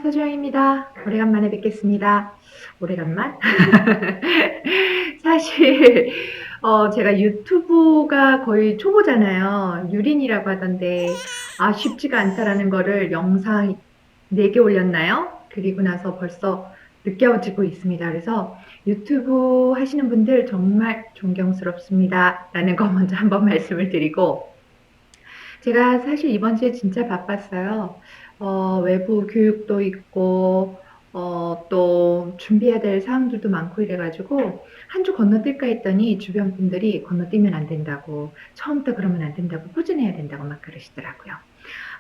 서주영입니다. 오래간만에 뵙겠습니다. 오래간만? 사실 제가 유튜브가 거의 초보잖아요. 유린이라고 하던데 쉽지가 않다라는 거를 영상 4개 올렸나요? 그리고 나서 벌써 느껴지고 있습니다. 그래서 유튜브 하시는 분들 정말 존경스럽습니다. 라는 거 먼저 한번 말씀을 드리고, 제가 사실 이번 주에 진짜 바빴어요. 외부 교육도 있고, 또 준비해야 될 사항들도 많고 이래가지고, 한 주 건너뛸까 했더니 주변 분들이 건너뛰면 안 된다고, 처음부터 그러면 안 된다고, 꾸준해야 된다고 막 그러시더라고요.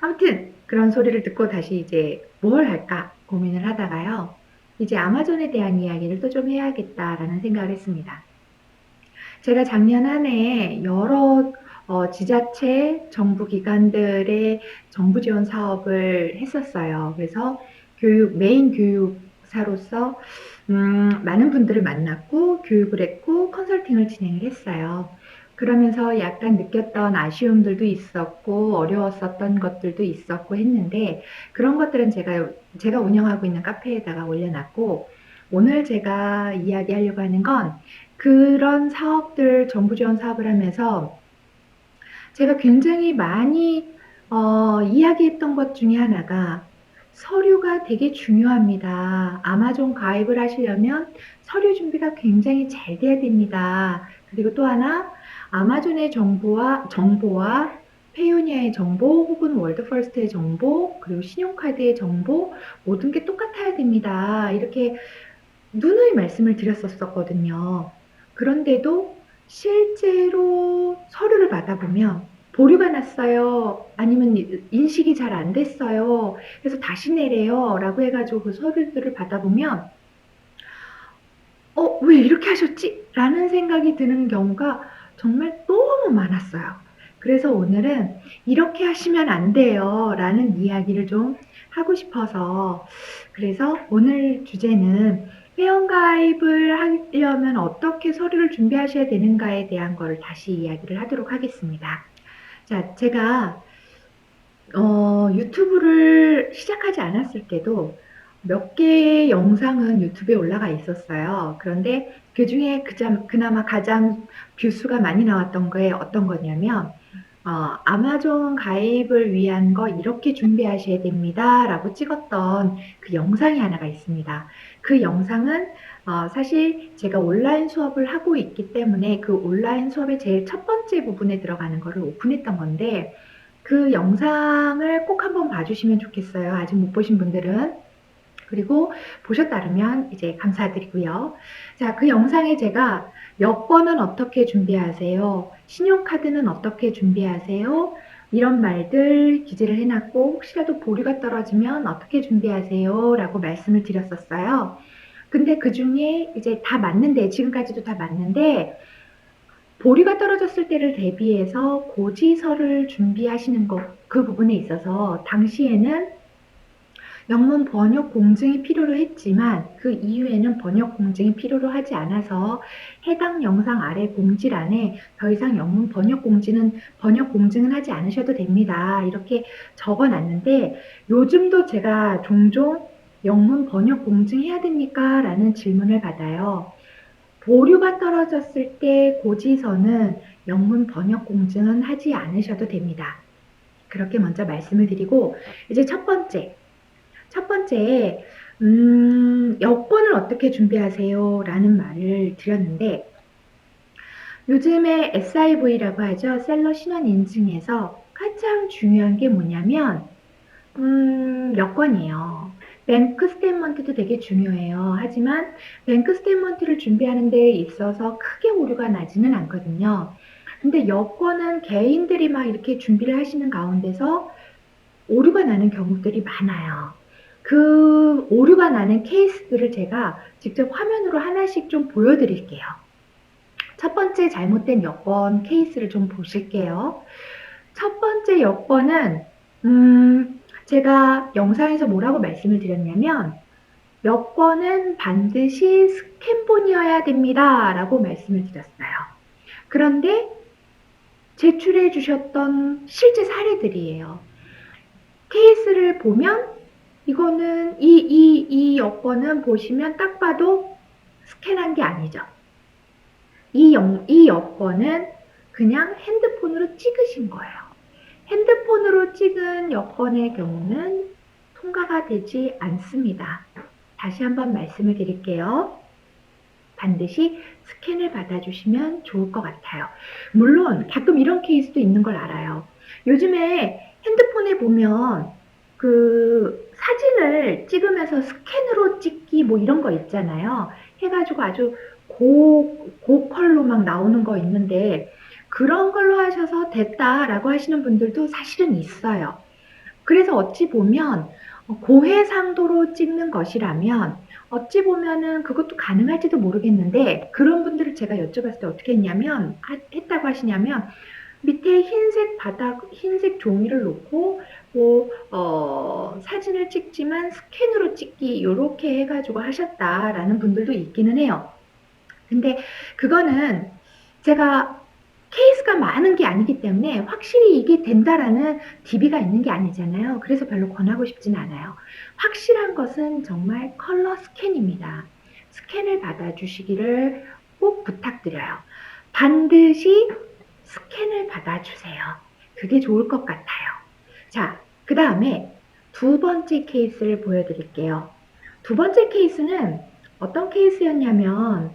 아무튼, 그런 소리를 듣고 다시 이제 뭘 할까 고민을 하다가요. 이제 아마존에 대한 이야기를 또 좀 해야겠다라는 생각을 했습니다. 제가 작년 한 해 여러 지자체, 정부 기관들의 정부 지원 사업을 했었어요. 그래서 메인 교육사로서 많은 분들을 만났고, 교육을 했고, 컨설팅을 진행을 했어요. 그러면서 약간 느꼈던 아쉬움들도 있었고, 어려웠었던 것들도 있었고 했는데, 그런 것들은 제가 운영하고 있는 카페에다가 올려놨고, 오늘 제가 이야기하려고 하는 건 그런 사업들, 정부 지원 사업을 하면서 제가 굉장히 많이 이야기했던 것 중에 하나가 서류가 되게 중요합니다. 아마존 가입을 하시려면 서류 준비가 굉장히 잘 돼야 됩니다. 그리고 또 하나, 아마존의 정보와 페이오니아의 정보 혹은 월드퍼스트의 정보, 그리고 신용카드의 정보, 모든 게 똑같아야 됩니다. 이렇게 누누이 말씀을 드렸었거든요. 그런데도 실제로 서류를 받아보면 보류가 났어요. 아니면 인식이 잘 안 됐어요. 그래서 다시 내래요. 라고 해가지고 그 서류들을 받아보면 왜 이렇게 하셨지? 라는 생각이 드는 경우가 정말 너무 많았어요. 그래서 오늘은 이렇게 하시면 안 돼요. 라는 이야기를 좀 하고 싶어서, 그래서 오늘 주제는 회원가입을 하려면 어떻게 서류를 준비하셔야 되는가에 대한 거를 다시 이야기를 하도록 하겠습니다. 자, 제가 유튜브를 시작하지 않았을 때도 몇 개의 영상은 유튜브에 올라가 있었어요. 그런데 그 중에 그나마 가장 뷰수가 많이 나왔던 게 어떤 거냐면, 아마존 가입을 위한 거 이렇게 준비하셔야 됩니다. 라고 찍었던 그 영상이 하나가 있습니다. 그 영상은 사실 제가 온라인 수업을 하고 있기 때문에 그 온라인 수업의 제일 첫 번째 부분에 들어가는 거를 오픈했던 건데, 그 영상을 꼭 한번 봐주시면 좋겠어요. 아직 못 보신 분들은. 그리고 보셨다면 이제 감사드리고요. 자, 그 영상에 제가 여권은 어떻게 준비하세요? 신용카드는 어떻게 준비하세요? 이런 말들 기재를 해놨고, 혹시라도 보류가 떨어지면 어떻게 준비하세요? 라고 말씀을 드렸었어요. 근데 그 중에 이제 다 맞는데, 지금까지도 다 맞는데, 보류가 떨어졌을 때를 대비해서 고지서를 준비하시는 것, 그 부분에 있어서 당시에는 영문 번역 공증이 필요로 했지만 그 이후에는 번역 공증이 필요로 하지 않아서 해당 영상 아래 공지란에 더 이상 영문 번역 공증은 하지 않으셔도 됩니다. 이렇게 적어 놨는데, 요즘도 제가 종종 영문 번역 공증해야 됩니까? 라는 질문을 받아요. 보류가 떨어졌을 때 고지서는 영문 번역 공증은 하지 않으셔도 됩니다. 그렇게 먼저 말씀을 드리고, 이제 첫 번째, 여권을 어떻게 준비하세요? 라는 말을 드렸는데, 요즘에 SIV라고 하죠. 셀러 신원 인증에서 가장 중요한 게 뭐냐면, 여건이에요. 뱅크 스테이트먼트도 되게 중요해요. 하지만 뱅크 스테이트먼트를 준비하는 데 있어서 크게 오류가 나지는 않거든요. 근데 여건은 개인들이 막 이렇게 준비를 하시는 가운데서 오류가 나는 경우들이 많아요. 그 오류가 나는 케이스들을 제가 직접 화면으로 하나씩 좀 보여드릴게요. 첫 번째 잘못된 여건 케이스를 좀 보실게요. 첫 번째 여건은 제가 영상에서 뭐라고 말씀을 드렸냐면, 여권은 반드시 스캔본이어야 됩니다. 라고 말씀을 드렸어요. 그런데 제출해 주셨던 실제 사례들이에요. 케이스를 보면 이거는 이 여권은 보시면 딱 봐도 스캔한 게 아니죠. 이 여권은 그냥 핸드폰으로 찍으신 거예요. 핸드폰으로 찍은 여권의 경우는 통과가 되지 않습니다. 다시 한번 말씀을 드릴게요. 반드시 스캔을 받아주시면 좋을 것 같아요. 물론 가끔 이런 케이스도 있는 걸 알아요. 요즘에 핸드폰에 보면 그 사진을 찍으면서 스캔으로 찍기 뭐 이런 거 있잖아요. 해가지고 아주 고컬로 막 나오는 거 있는데 그런 걸로 하셔서 됐다라고 하시는 분들도 사실은 있어요. 그래서 어찌 보면 고해상도로 찍는 것이라면 어찌 보면은 그것도 가능할지도 모르겠는데 그런 분들을 제가 여쭤봤을 때 어떻게 했다고 하시냐면 밑에 흰색 바닥, 흰색 종이를 놓고 사진을 찍지만 스캔으로 찍기 이렇게 해가지고 하셨다라는 분들도 있기는 해요. 근데 그거는 제가 케이스가 많은 게 아니기 때문에 확실히 이게 된다라는 DB가 있는 게 아니잖아요. 그래서 별로 권하고 싶진 않아요. 확실한 것은 정말 컬러 스캔입니다. 스캔을 받아주시기를 꼭 부탁드려요. 반드시 스캔을 받아주세요. 그게 좋을 것 같아요. 자, 그 다음에 두 번째 케이스를 보여드릴게요. 두 번째 케이스는 어떤 케이스였냐면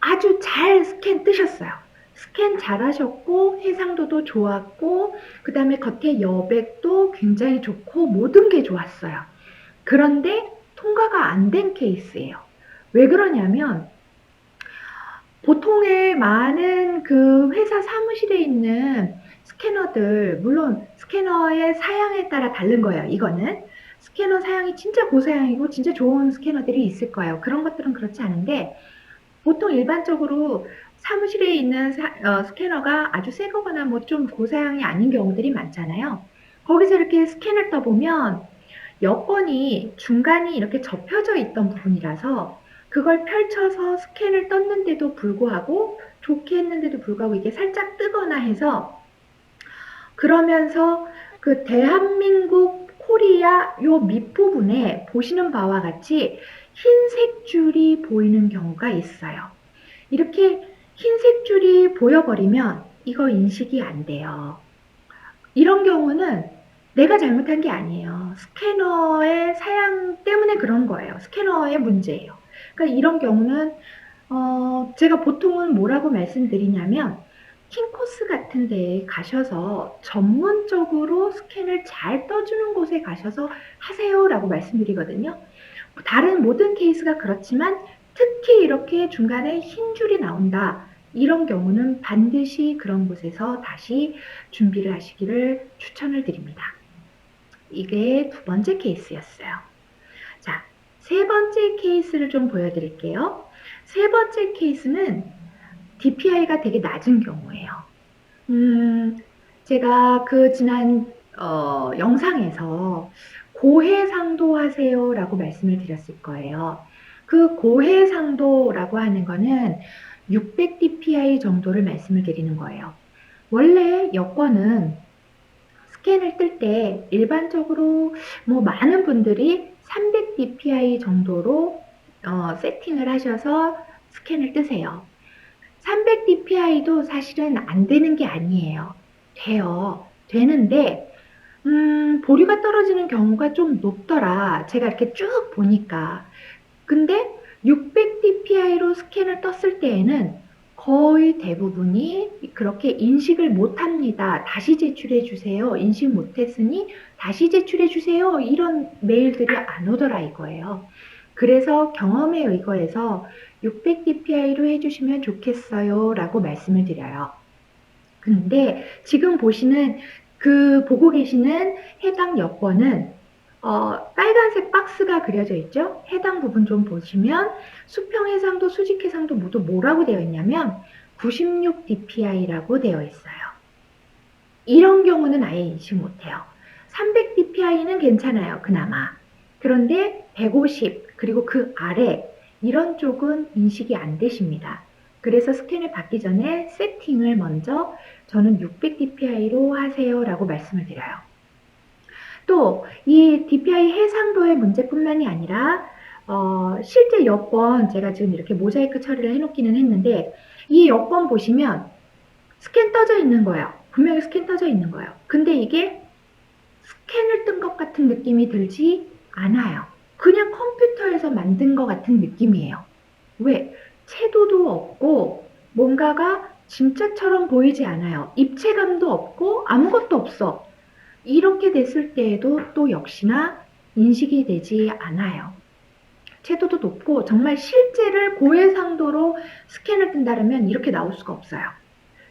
아주 잘 스캔 뜨셨어요. 스캔 잘하셨고 해상도도 좋았고 그 다음에 겉에 여백도 굉장히 좋고 모든 게 좋았어요. 그런데 통과가 안 된 케이스예요. 왜 그러냐면 보통의 많은 그 회사 사무실에 있는 스캐너들, 물론 스캐너의 사양에 따라 다른 거예요. 이거는 스캐너 사양이 진짜 고사양이고 진짜 좋은 스캐너들이 있을 거예요. 그런 것들은 그렇지 않은데 보통 일반적으로 사무실에 있는 스캐너가 아주 새 거거나 뭐 좀 고사양이 아닌 경우들이 많잖아요. 거기서 이렇게 스캔을 떠보면 여권이 중간이 이렇게 접혀져 있던 부분이라서 그걸 펼쳐서 스캔을 떴는데도 불구하고 좋게 했는데도 불구하고 이게 살짝 뜨거나 해서 그러면서 그 대한민국 코리아 요 밑부분에 보시는 바와 같이 흰색 줄이 보이는 경우가 있어요. 이렇게 흰색 줄이 보여버리면 이거 인식이 안 돼요. 이런 경우는 내가 잘못한 게 아니에요. 스캐너의 사양 때문에 그런 거예요. 스캐너의 문제예요. 그러니까 이런 경우는 제가 보통은 뭐라고 말씀드리냐면 킹코스 같은 데에 가셔서 전문적으로 스캔을 잘 떠주는 곳에 가셔서 하세요라고 말씀드리거든요. 다른 모든 케이스가 그렇지만 특히 이렇게 중간에 흰 줄이 나온다. 이런 경우는 반드시 그런 곳에서 다시 준비를 하시기를 추천을 드립니다. 이게 두 번째 케이스였어요. 자, 세 번째 케이스를 좀 보여드릴게요. 세 번째 케이스는 DPI가 되게 낮은 경우예요. 제가 그 지난 영상에서 고해상도 하세요라고 말씀을 드렸을 거예요. 그 고해상도라고 하는 거는 600 dpi 정도를 말씀을 드리는 거예요. 원래 여권은 스캔을 뜰 때 일반적으로 뭐 많은 분들이 300 dpi 정도로 세팅을 하셔서 스캔을 뜨세요. 300 dpi도 사실은 안 되는 게 아니에요. 돼요. 되는데 보류가 떨어지는 경우가 좀 높더라. 제가 이렇게 쭉 보니까. 근데 600 dpi로 스캔을 떴을 때에는 거의 대부분이 그렇게 인식을 못합니다. 다시 제출해 주세요. 인식 못했으니 다시 제출해 주세요. 이런 메일들이 안 오더라 이거예요. 그래서 경험에 의거해서 600 dpi로 해주시면 좋겠어요 라고 말씀을 드려요. 근데 지금 보고 계시는 해당 여권은 빨간색 박스가 그려져 있죠? 해당 부분 좀 보시면 수평 해상도, 수직 해상도 모두 뭐라고 되어 있냐면 96 dpi라고 되어 있어요. 이런 경우는 아예 인식 못해요. 300 dpi는 괜찮아요, 그나마. 그런데 150 그리고 그 아래 이런 쪽은 인식이 안 되십니다. 그래서 스캔을 받기 전에 세팅을 먼저 저는 600 dpi로 하세요 라고 말씀을 드려요. 또 이 DPI 해상도의 문제뿐만이 아니라 실제 여권 제가 지금 이렇게 모자이크 처리를 해놓기는 했는데 이 여권 보시면 스캔 떠져 있는 거예요. 분명히 스캔 떠져 있는 거예요. 근데 이게 스캔을 뜬 것 같은 느낌이 들지 않아요. 그냥 컴퓨터에서 만든 것 같은 느낌이에요. 왜? 채도도 없고 뭔가가 진짜처럼 보이지 않아요. 입체감도 없고 아무것도 없어. 이렇게 됐을 때에도 또 역시나 인식이 되지 않아요. 채도도 높고 정말 실제를 고해상도로 스캔을 뜬다면 이렇게 나올 수가 없어요.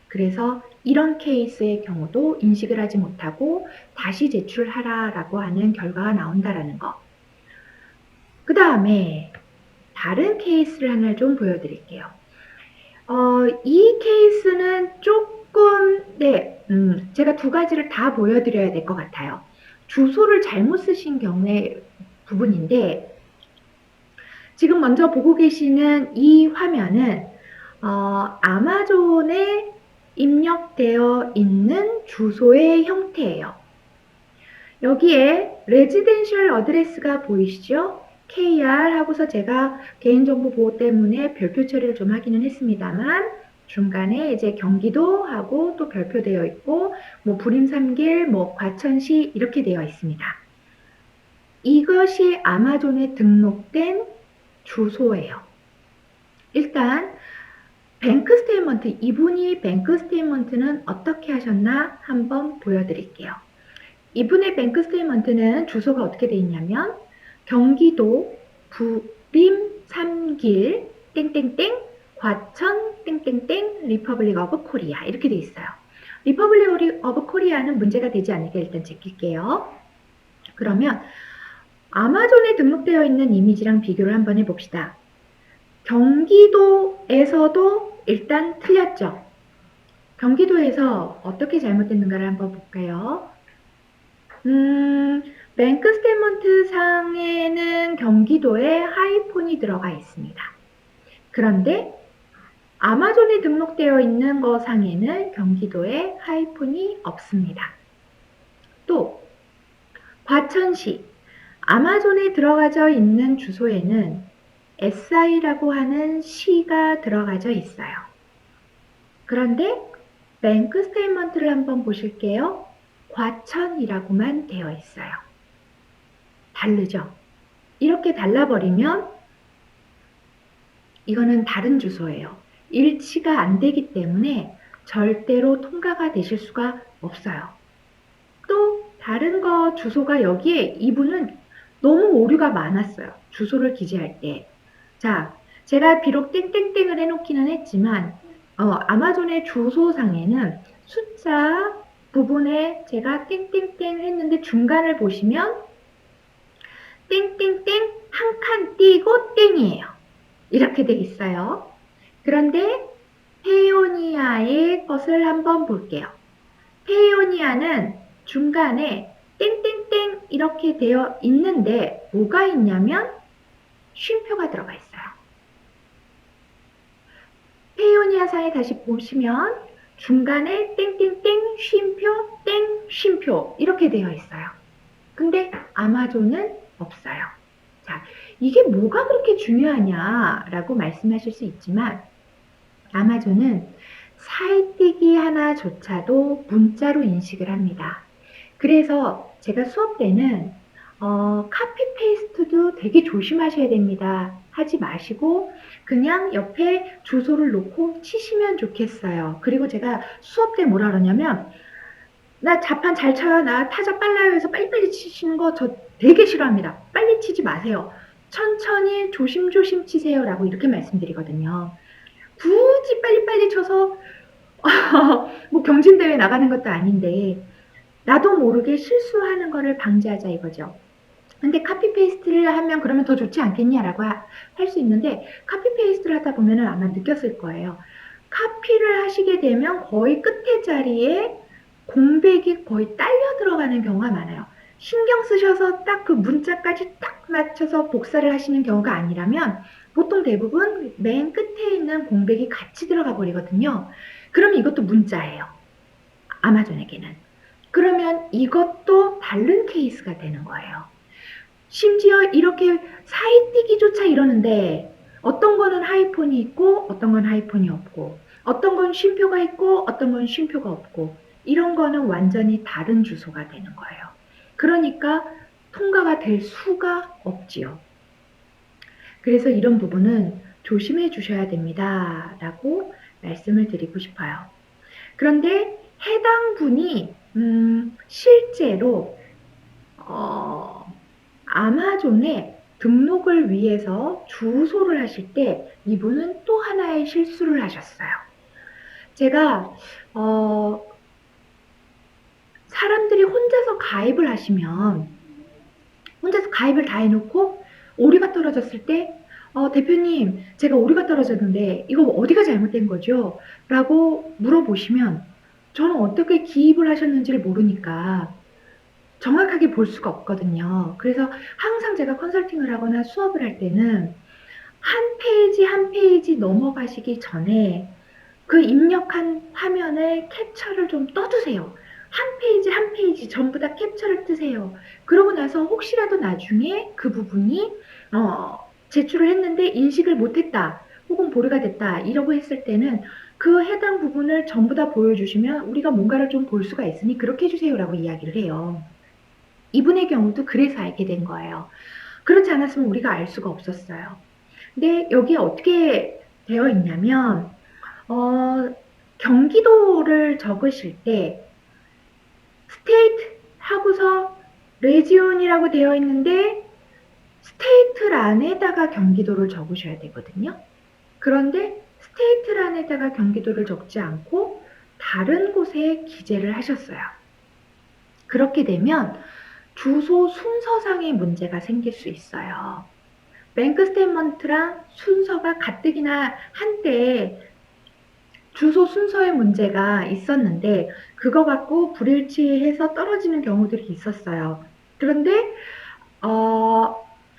그래서 이런 케이스의 경우도 인식을 하지 못하고 다시 제출하라라고 하는 결과가 나온다라는 거. 그 다음에 다른 케이스를 하나 좀 보여드릴게요. 이 케이스는 조금, 제가 두 가지를 다 보여드려야 될 것 같아요. 주소를 잘못 쓰신 경우의 부분인데, 지금 먼저 보고 계시는 이 화면은, 아마존에 입력되어 있는 주소의 형태예요. 여기에 레지덴셜 어드레스가 보이시죠? KR 하고서 제가 개인정보 보호 때문에 별표 처리를 좀 하기는 했습니다만 중간에 이제 경기도 하고 또 별표되어 있고 뭐 부림삼길, 뭐 과천시 이렇게 되어 있습니다. 이것이 아마존에 등록된 주소예요. 일단 뱅크 스테이트먼트, 이분이 뱅크 스테이트먼트는 어떻게 하셨나 한번 보여드릴게요. 이분의 뱅크 스테이트먼트는 주소가 어떻게 되어 있냐면 경기도 부림 3길 땡땡땡 과천 땡땡땡 리퍼블릭 오브 코리아 이렇게 되어 있어요. 리퍼블릭 오브 코리아는 문제가 되지 않으니까 일단 제낄게요. 그러면 아마존에 등록되어 있는 이미지랑 비교를 한번 해봅시다. 경기도에서도 일단 틀렸죠. 경기도에서 어떻게 잘못됐는가를 한번 볼까요? 뱅크 스테이트먼트 상에는 경기도에 하이폰이 들어가 있습니다. 그런데 아마존에 등록되어 있는 거 상에는 경기도에 하이폰이 없습니다. 또 과천시 아마존에 들어가져 있는 주소에는 SI라고 하는 시가 들어가져 있어요. 그런데 뱅크 스테이트먼트를 한번 보실게요. 과천이라고만 되어 있어요. 다르죠? 이렇게 달라버리면 이거는 다른 주소예요. 일치가 안 되기 때문에 절대로 통과가 되실 수가 없어요. 또 다른 거 주소가 여기에 이분은 너무 오류가 많았어요. 주소를 기재할 때. 자, 제가 비록 땡땡땡을 해놓기는 했지만 아마존의 주소상에는 숫자 부분에 제가 땡땡땡 했는데 중간을 보시면 땡땡땡 한 칸 띄고 땡이에요. 이렇게 돼 있어요. 그런데 페이오니아의 것을 한번 볼게요. 페이오니아는 중간에 땡땡땡 이렇게 되어 있는데 뭐가 있냐면 쉼표가 들어가 있어요. 페이오니아 상에 다시 보시면 중간에 땡땡땡 쉼표 땡 쉼표 이렇게 되어 있어요. 근데 아마존은 없어요. 자, 이게 뭐가 그렇게 중요하냐라고 말씀하실 수 있지만 아마존은 살떼기 하나조차도 문자로 인식을 합니다. 그래서 제가 수업 때는 카피 페이스트도 되게 조심하셔야 됩니다. 하지 마시고 그냥 옆에 주소를 놓고 치시면 좋겠어요. 그리고 제가 수업 때 뭐라 그러냐면 나 자판 잘 쳐요. 나 타자 빨라요 해서 빨리빨리 치시는 거 저 되게 싫어합니다. 빨리 치지 마세요. 천천히 조심조심 치세요. 라고 이렇게 말씀드리거든요. 굳이 빨리빨리 쳐서 뭐 경진대회 나가는 것도 아닌데 나도 모르게 실수하는 거를 방지하자 이거죠. 근데 카피 페이스트를 하면 그러면 더 좋지 않겠냐라고 할 수 있는데 카피 페이스트를 하다 보면 아마 느꼈을 거예요. 카피를 하시게 되면 거의 끝에 자리에 공백이 거의 딸려 들어가는 경우가 많아요. 신경 쓰셔서 딱 그 문자까지 딱 맞춰서 복사를 하시는 경우가 아니라면 보통 대부분 맨 끝에 있는 공백이 같이 들어가 버리거든요. 그럼 이것도 문자예요. 아마존에게는. 그러면 이것도 다른 케이스가 되는 거예요. 심지어 이렇게 사이뛰기조차 이러는데 어떤 거는 하이폰이 있고 어떤 건 하이폰이 없고 어떤 건 쉼표가 있고 어떤 건 쉼표가 없고 이런 거는 완전히 다른 주소가 되는 거예요. 그러니까 통과가 될 수가 없지요. 그래서 이런 부분은 조심해 주셔야 됩니다. 라고 말씀을 드리고 싶어요. 그런데 해당 분이 실제로 아마존에 등록을 위해서 주소를 하실 때 이분은 또 하나의 실수를 하셨어요. 제가 사람들이 혼자서 가입을 하시면 혼자서 가입을 다 해놓고 오류가 떨어졌을 때 대표님 제가 오류가 떨어졌는데 이거 어디가 잘못된 거죠? 라고 물어보시면 저는 어떻게 기입을 하셨는지를 모르니까 정확하게 볼 수가 없거든요. 그래서 항상 제가 컨설팅을 하거나 수업을 할 때는 한 페이지 한 페이지 넘어가시기 전에 그 입력한 화면을 캡처를 좀 떠두세요. 한 페이지 한 페이지 전부 다 캡처를 뜨세요. 그러고 나서 혹시라도 나중에 그 부분이 제출을 했는데 인식을 못했다 혹은 보류가 됐다 이러고 했을 때는 그 해당 부분을 전부 다 보여주시면 우리가 뭔가를 좀 볼 수가 있으니 그렇게 해주세요라고 이야기를 해요. 이분의 경우도 그래서 알게 된 거예요. 그렇지 않았으면 우리가 알 수가 없었어요. 근데 여기에 어떻게 되어 있냐면 경기도를 적으실 때 스테이트 하고서 레지온이라고 되어 있는데 스테이트란에다가 경기도를 적으셔야 되거든요. 그런데 스테이트란에다가 경기도를 적지 않고 다른 곳에 기재를 하셨어요. 그렇게 되면 주소 순서상의 문제가 생길 수 있어요. 뱅크 스테이트먼트랑 순서가 가뜩이나 한때 주소 순서의 문제가 있었는데 그거 갖고 불일치해서 떨어지는 경우들이 있었어요. 그런데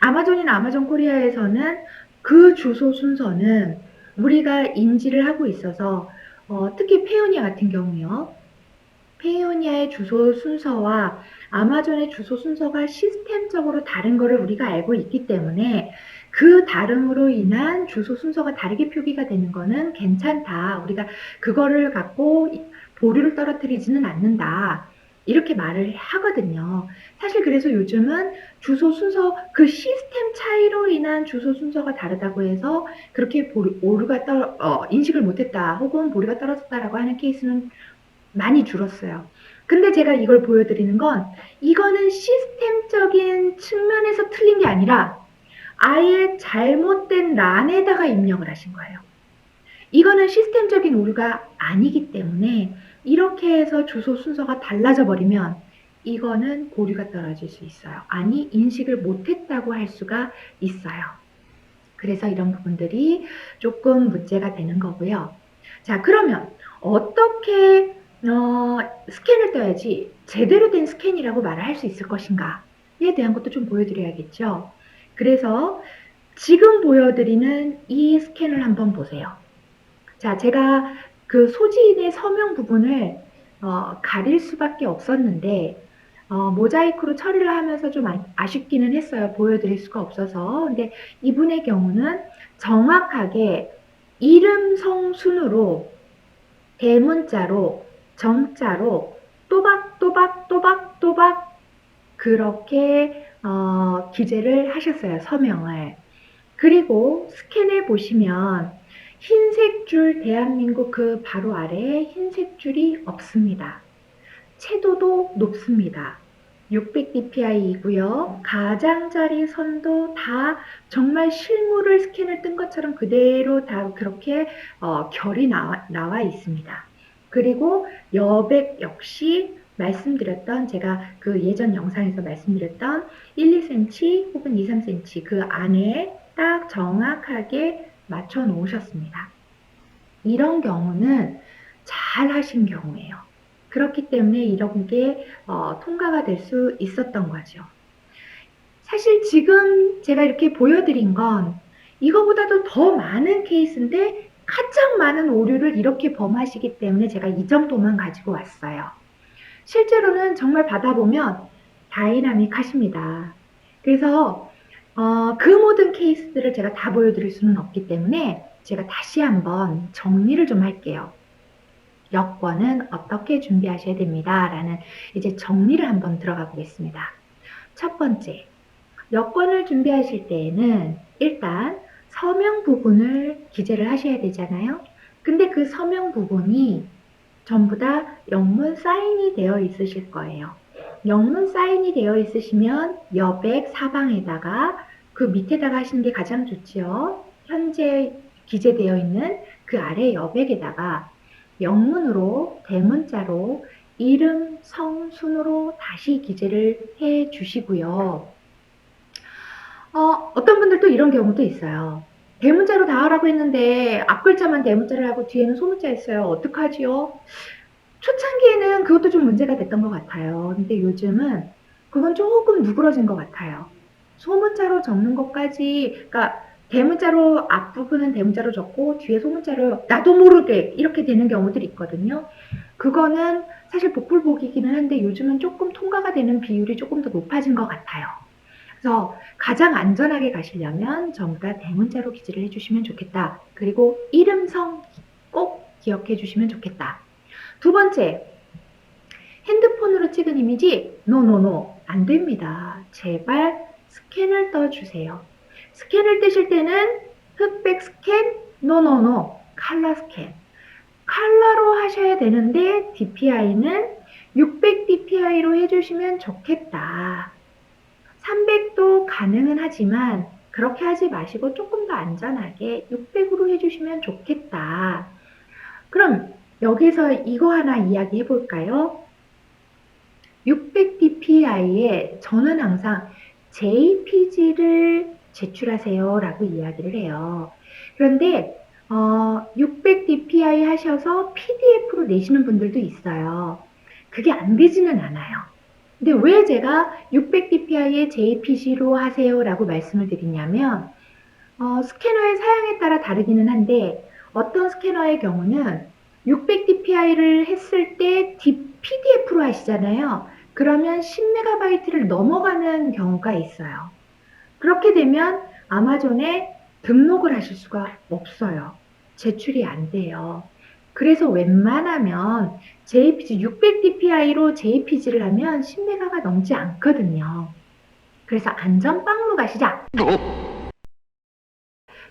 아마존이나 아마존 코리아에서는 그 주소 순서는 우리가 인지를 하고 있어서 특히 페오니아 같은 경우요. 페이오니아의 주소 순서와 아마존의 주소 순서가 시스템적으로 다른 것을 우리가 알고 있기 때문에 그 다름으로 인한 주소 순서가 다르게 표기가 되는 거는 괜찮다. 우리가 그거를 갖고 보류를 떨어뜨리지는 않는다. 이렇게 말을 하거든요. 사실 그래서 요즘은 주소 순서, 그 시스템 차이로 인한 주소 순서가 다르다고 해서 그렇게 오류가 인식을 못했다 혹은 보류가 떨어졌다라고 하는 케이스는 많이 줄었어요. 근데 제가 이걸 보여드리는 건 이거는 시스템적인 측면에서 틀린 게 아니라 아예 잘못된 란에다가 입력을 하신 거예요. 이거는 시스템적인 오류가 아니기 때문에 이렇게 해서 주소 순서가 달라져 버리면 이거는 보류가 떨어질 수 있어요. 아니, 인식을 못했다고 할 수가 있어요. 그래서 이런 부분들이 조금 문제가 되는 거고요. 자, 그러면 어떻게 스캔을 떠야지 제대로 된 스캔이라고 말을 할 수 있을 것인가에 대한 것도 좀 보여드려야겠죠. 그래서 지금 보여드리는 이 스캔을 한번 보세요. 자, 제가 그 소지인의 서명 부분을 가릴 수밖에 없었는데 모자이크로 처리를 하면서 좀 아쉽기는 했어요. 보여드릴 수가 없어서. 근데 이분의 경우는 정확하게 이름 성순으로 대문자로 정자로 또박또박 그렇게 기재를 하셨어요. 서명을. 그리고 스캔해 보시면 흰색 줄 대한민국 그 바로 아래에 흰색 줄이 없습니다. 채도도 높습니다. 600dpi이고요. 가장자리 선도 다 정말 실물을 스캔을 뜬 것처럼 그대로 다 그렇게 결이 나와 있습니다. 그리고 여백 역시 말씀드렸던 제가 그 예전 영상에서 말씀드렸던 1, 2cm 혹은 2, 3cm 그 안에 딱 정확하게 맞춰 놓으셨습니다. 이런 경우는 잘 하신 경우예요. 그렇기 때문에 이런 게 통과가 될 수 있었던 거죠. 사실 지금 제가 이렇게 보여드린 건 이거보다도 더 많은 케이스인데 가장 많은 오류를 이렇게 범하시기 때문에 제가 이 정도만 가지고 왔어요. 실제로는 정말 받아보면 다이나믹하십니다. 그래서 그 모든 케이스들을 제가 다 보여드릴 수는 없기 때문에 제가 다시 한번 정리를 좀 할게요. 여권은 어떻게 준비하셔야 됩니다. 라는 이제 정리를 한번 들어가 보겠습니다. 첫 번째, 여권을 준비하실 때에는 일단 서명 부분을 기재를 하셔야 되잖아요. 근데 그 서명 부분이 전부 다 영문 사인이 되어 있으실 거예요. 영문 사인이 되어 있으시면 여백 사방에다가 그 밑에다가 하시는 게 가장 좋지요. 현재 기재되어 있는 그 아래 여백에다가 영문으로 대문자로 이름, 성, 순으로 다시 기재를 해 주시고요. 어떤 분들도 이런 경우도 있어요. 대문자로 다 하라고 했는데 앞글자만 대문자를 하고 뒤에는 소문자 했어요. 어떡하지요? 초창기에는 그것도 좀 문제가 됐던 것 같아요. 근데 요즘은 그건 조금 누그러진 것 같아요. 소문자로 적는 것까지, 그러니까 대문자로 앞부분은 대문자로 적고 뒤에 소문자로 나도 모르게 이렇게 되는 경우들이 있거든요. 그거는 사실 복불복이기는 한데 요즘은 조금 통과가 되는 비율이 조금 더 높아진 것 같아요. 그래서 가장 안전하게 가시려면 전부 다 대문자로 기재를 해주시면 좋겠다. 그리고 이름, 성 꼭 기억해 주시면 좋겠다. 두 번째, 핸드폰으로 찍은 이미지 노노노 안 됩니다. 제발 스캔을 떠주세요. 스캔을 뜨실 때는 흑백 스캔 노노노 칼라 스캔 칼라로 하셔야 되는데 DPI는 600 DPI로 해주시면 좋겠다. 300도 가능은 하지만 그렇게 하지 마시고 조금 더 안전하게 600으로 해주시면 좋겠다. 그럼 여기서 이거 하나 이야기해 볼까요? 600 dpi에 저는 항상 JPG를 제출하세요 라고 이야기를 해요. 그런데 600 dpi 하셔서 PDF로 내시는 분들도 있어요. 그게 안 되지는 않아요. 근데 왜 제가 600 dpi에 JPG로 하세요 라고 말씀을 드리냐면 스캐너의 사양에 따라 다르기는 한데 어떤 스캐너의 경우는 600 dpi를 했을 때 PDF로 하시잖아요. 그러면 10MB를 넘어가는 경우가 있어요. 그렇게 되면 아마존에 등록을 하실 수가 없어요. 제출이 안 돼요. 그래서 웬만하면 JPG 600 dpi로 JPG를 하면 10MB가 넘지 않거든요. 그래서 안전빵으로 가시자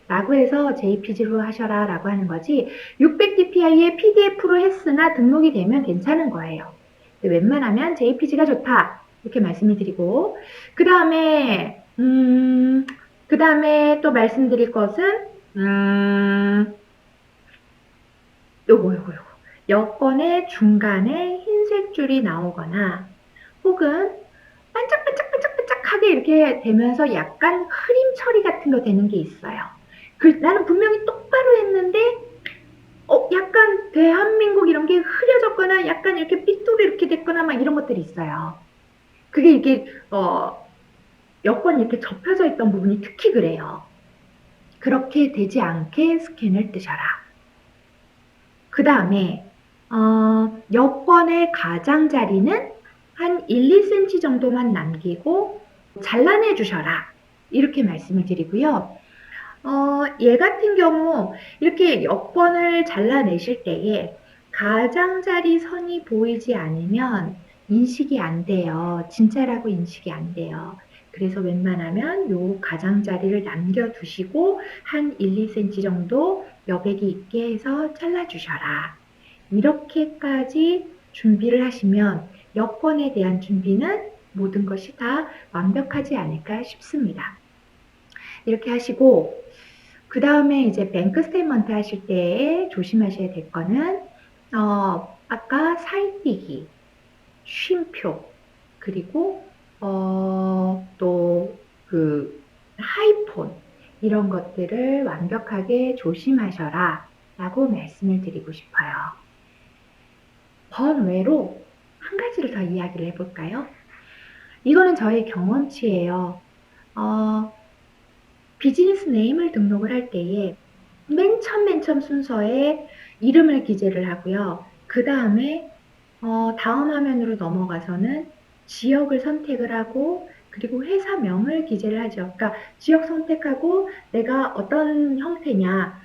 라고 해서 JPG로 하셔라 라고 하는 거지 600 dpi에 PDF로 했으나 등록이 되면 괜찮은 거예요. 웬만하면 JPG가 좋다 이렇게 말씀을 드리고 그 다음에 또 말씀드릴 것은 요거 여권의 중간에 흰색 줄이 나오거나 혹은 반짝반짝반짝반짝하게 이렇게 되면서 약간 흐림 처리 같은 거 되는 게 있어요. 나는 분명히 똑바로 했는데 약간 대한민국 이런 게 흐려졌거나 약간 이렇게 삐뚤이 이렇게 됐거나 막 이런 것들이 있어요. 그게 이렇게 여권이 이렇게 접혀져 있던 부분이 특히 그래요. 그렇게 되지 않게 스캔을 뜨셔라. 그 다음에 여권의 가장자리는 한 1, 2cm 정도만 남기고 잘라내 주셔라. 이렇게 말씀을 드리고요. 얘 같은 경우 이렇게 여권을 잘라내실 때에 가장자리 선이 보이지 않으면 인식이 안 돼요. 진짜라고 인식이 안 돼요. 그래서 웬만하면 요 가장자리를 남겨두시고 한 1, 2cm 정도 여백이 있게 해서 잘라주셔라. 이렇게까지 준비를 하시면 여권에 대한 준비는 모든 것이 다 완벽하지 않을까 싶습니다. 이렇게 하시고 그 다음에 이제 뱅크 스테이트먼트 하실 때 조심하셔야 될 거는 아까 사인띠기, 쉼표, 그리고 또 그 하이폰 이런 것들을 완벽하게 조심하셔라 라고 말씀을 드리고 싶어요. 번외로 한 가지를 더 이야기를 해볼까요? 이거는 저의 경험치예요. 비즈니스 네임을 등록을 할 때에 맨 처음 순서에 이름을 기재를 하고요. 그 다음에 다음 화면으로 넘어가서는 지역을 선택을 하고 그리고 회사명을 기재를 하죠. 그러니까 지역 선택하고 내가 어떤 형태냐,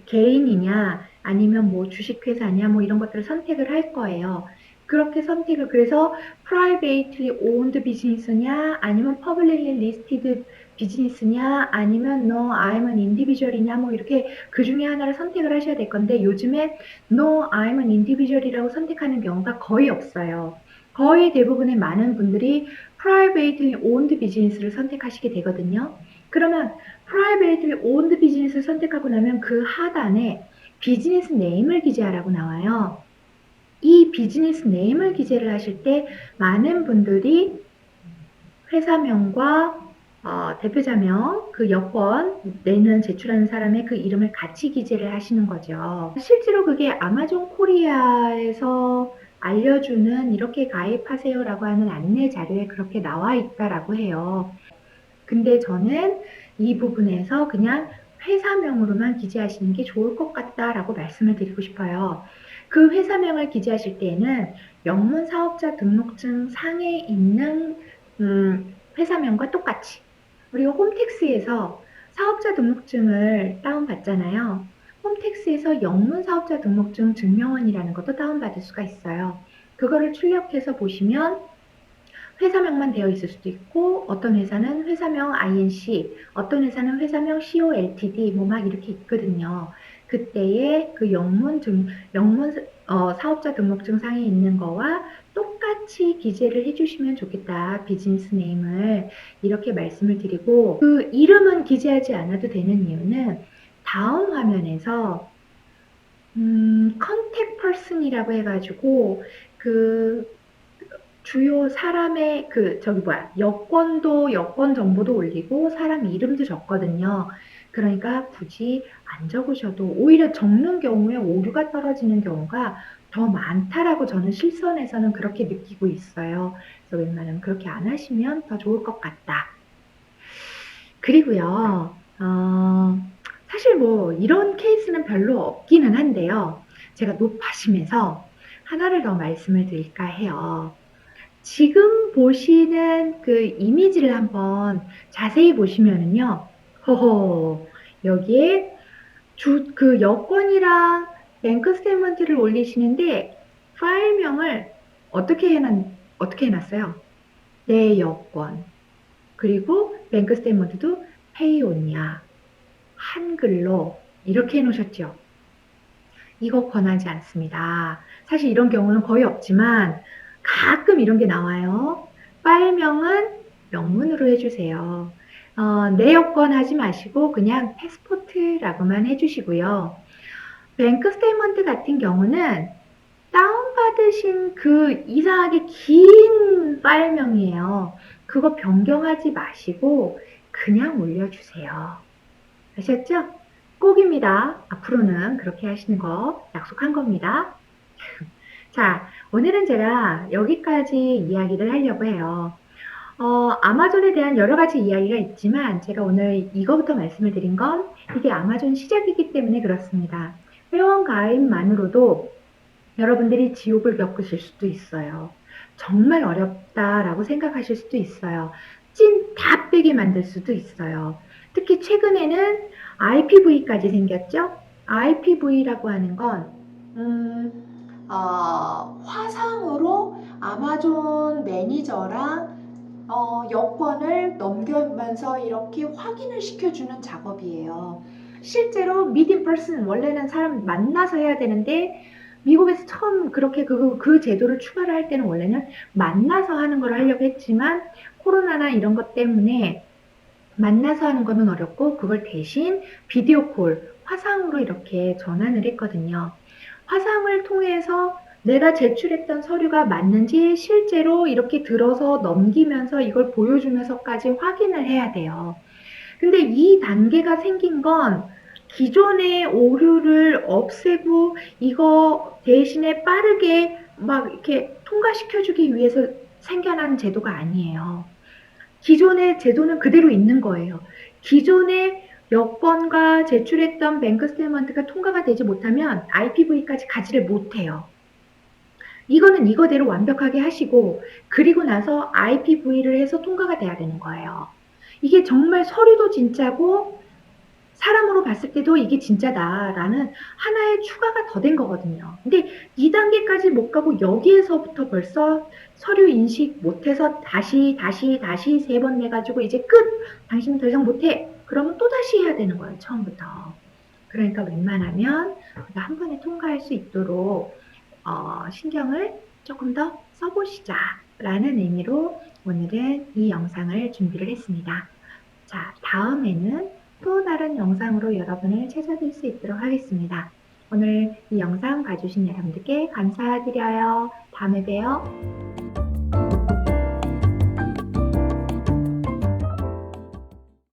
개인이냐, 아니면 뭐 주식회사냐, 뭐 이런 것들을 선택을 할 거예요. 그렇게 선택을, 그래서 privately owned business냐, 아니면 publicly listed 비즈니스냐, 아니면 no, I'm an individual이냐, 뭐 이렇게 그 중에 하나를 선택을 하셔야 될 건데 요즘에 No, I'm an individual이라고 선택하는 경우가 거의 없어요. 거의 대부분의 많은 분들이 privately owned business를 선택하시게 되거든요. 그러면 privately owned business를 선택하고 나면 그 하단에 비즈니스 네임을 기재하라고 나와요. 이 비즈니스 네임을 기재를 하실 때 많은 분들이 회사명과 대표자명, 그 여권 내는 제출하는 사람의 그 이름을 같이 기재를 하시는 거죠. 실제로 그게 아마존 코리아에서 알려주는 이렇게 가입하세요라고 하는 안내 자료에 그렇게 나와 있다라고 해요. 근데 저는 이 부분에서 그냥 회사명으로만 기재하시는 게 좋을 것 같다라고 말씀을 드리고 싶어요. 그 회사명을 기재하실 때에는 영문 사업자 등록증 상에 있는 회사명과 똑같이 우리가 홈택스에서 사업자 등록증을 다운받잖아요. 홈택스에서 영문 사업자 등록증 증명원이라는 것도 다운받을 수가 있어요. 그거를 출력해서 보시면 회사명만 되어 있을 수도 있고 어떤 회사는 회사명 INC, 어떤 회사는 회사명 COLTD 뭐 막 이렇게 있거든요. 그때에 그 영문 사업자 등록증 상에 있는 거와 똑같이 기재를 해주시면 좋겠다. 비즈니스 네임을 이렇게 말씀을 드리고 그 이름은 기재하지 않아도 되는 이유는 다음 화면에서 컨택 퍼슨이라고 해가지고 그 주요 사람의 여권도, 여권 정보도 올리고 사람 이름도 적거든요. 그러니까 굳이 안 적으셔도 오히려 적는 경우에 오류가 떨어지는 경우가 더 많다라고 저는 실선에서는 그렇게 느끼고 있어요. 그래서 웬만하면 그렇게 안 하시면 더 좋을 것 같다. 그리고요, 사실 뭐 이런 케이스는 별로 없기는 한데요. 제가 높아심에서 하나를 더 말씀을 드릴까 해요. 지금 보시는 그 이미지를 한번 자세히 보시면은요. 허허, 여기에 그 여권이랑 뱅크 스테이트먼트를 올리시는데 파일명을 어떻게 해놨어요? 내 여권. 그리고 뱅크 스테이트먼트도 페이온이야. 한글로 이렇게 해놓으셨죠. 이거 권하지 않습니다. 사실 이런 경우는 거의 없지만 가끔 이런 게 나와요. 파일명은 영문으로 해주세요. 내 여권 하지 마시고 그냥 패스포트라고만 해주시고요. 뱅크 스테이트먼트 같은 경우는 다운받으신 그 이상하게 긴 파일명이에요. 그거 변경하지 마시고 그냥 올려주세요. 아셨죠? 꼭입니다. 앞으로는 그렇게 하시는 거 약속한 겁니다. 자, 오늘은 제가 여기까지 이야기를 하려고 해요. 아마존에 대한 여러 가지 이야기가 있지만 제가 오늘 이거부터 말씀을 드린 건 이게 아마존 시작이기 때문에 그렇습니다. 회원 가입만으로도 여러분들이 지옥을 겪으실 수도 있어요. 정말 어렵다라고 생각하실 수도 있어요. 찐 다 빼게 만들 수도 있어요. 특히 최근에는 IPV까지 생겼죠? IPV라고 하는 건 화상으로 아마존 매니저랑 여권을 넘기면서 이렇게 확인을 시켜주는 작업이에요. 실제로 미팅 퍼슨 원래는 사람 만나서 해야 되는데 미국에서 처음 그렇게 그 제도를 추가를 할 때는 원래는 만나서 하는 걸 하려고 했지만 코로나나 이런 것 때문에 만나서 하는 거는 어렵고 그걸 대신 비디오 콜, 화상으로 이렇게 전환을 했거든요. 화상을 통해서 내가 제출했던 서류가 맞는지 실제로 이렇게 들어서 넘기면서 이걸 보여주면서까지 확인을 해야 돼요. 근데 이 단계가 생긴 건 기존의 오류를 없애고 이거 대신에 빠르게 막 이렇게 통과시켜주기 위해서 생겨난 제도가 아니에요. 기존의 제도는 그대로 있는 거예요. 기존의 여권과 제출했던 뱅크 스테이트먼트가 통과가 되지 못하면 IPV까지 가지를 못해요. 이거는 이거대로 완벽하게 하시고 그리고 나서 IPV를 해서 통과가 돼야 되는 거예요. 이게 정말 서류도 진짜고 사람으로 봤을 때도 이게 진짜다라는 하나의 추가가 더 된 거거든요. 근데 2단계까지 못 가고 여기에서부터 벌써 서류 인식 못해서 다시 3번 내가지고 이제 끝! 당신은 더 이상 못해! 그러면 또 다시 해야 되는 거예요, 처음부터. 그러니까 웬만하면 우리가 한 번에 통과할 수 있도록 신경을 조금 더 써보시자라는 의미로 오늘은 이 영상을 준비를 했습니다. 자, 다음에는 또 다른 영상으로 여러분을 찾아뵐 수 있도록 하겠습니다. 오늘 이 영상 봐주신 여러분들께 감사드려요. 다음에 봬요.